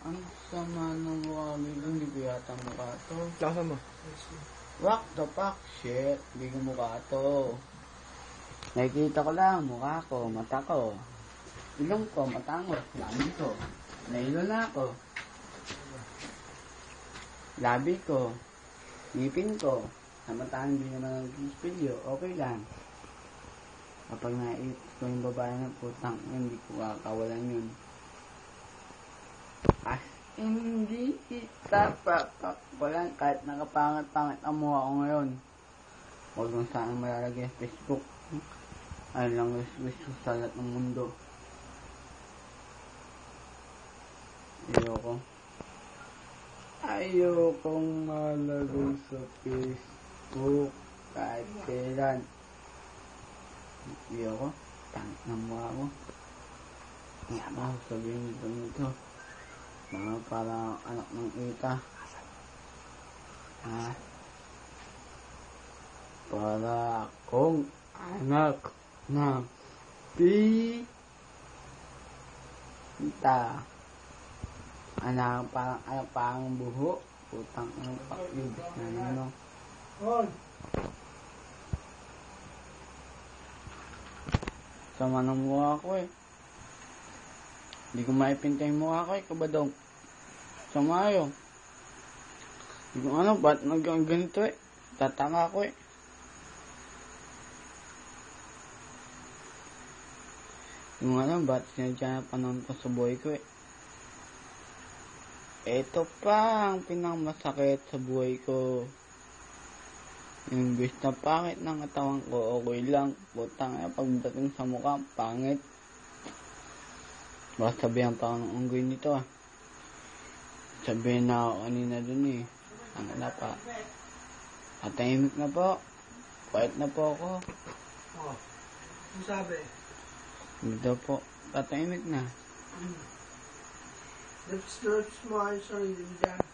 Ang sama ng mukha nito, hindi ko yata mukha to. Lasa mo. What the fuck? Shit, hindi ko mukha to. Nakikita ko lang, mukha ko, mata ko. Ilong ko, matangot, labi ko. Nailo na ako. Labi ko. Ngipin ko. Namataan din naman ang kispilyo, okay lang. Kapag naipit ko yung babae ng putang, hindi ko kakawalan yun. As hindi kita papakwalan kahit nakapangat-pangat ang mukha ko ngayon. Huwag lang saan malalagay sa Facebook. Ay lang wish ko sa lahat ng mundo. Ayokong malagay sa Facebook kahit kailan. Ayoko. Tangit ng mukha ko. Nga ba, sabihin nito. Mga parang anak ng ita. Ha? Para akong anak ng ita. Parang parang buho. Putang ang pakibis na nino. Sama ng mukha ko eh. Hindi ko maipinta yung mukha ko eh, kabadong. Sama yun. Hindi ko ba't ganito eh. Tatanga ko eh. Hindi ko ba't sinadya na panahon ko sa buhay ko eh. Ito pa ang pinakamasakit sa buhay ko. Yung bis na pangit ng katawan ko, okay lang. Butang eh, pagdating sa mukha, pangit. Baka sabihan pa ako ng unggoy nito ah. Sabihin na ako kanina dun eh. Ano na pa? Tatahimik na po. Quiet na po ako. Oh, ano sabi? Hindi daw po. Tatahimik na. Let's mo ang sarili dyan.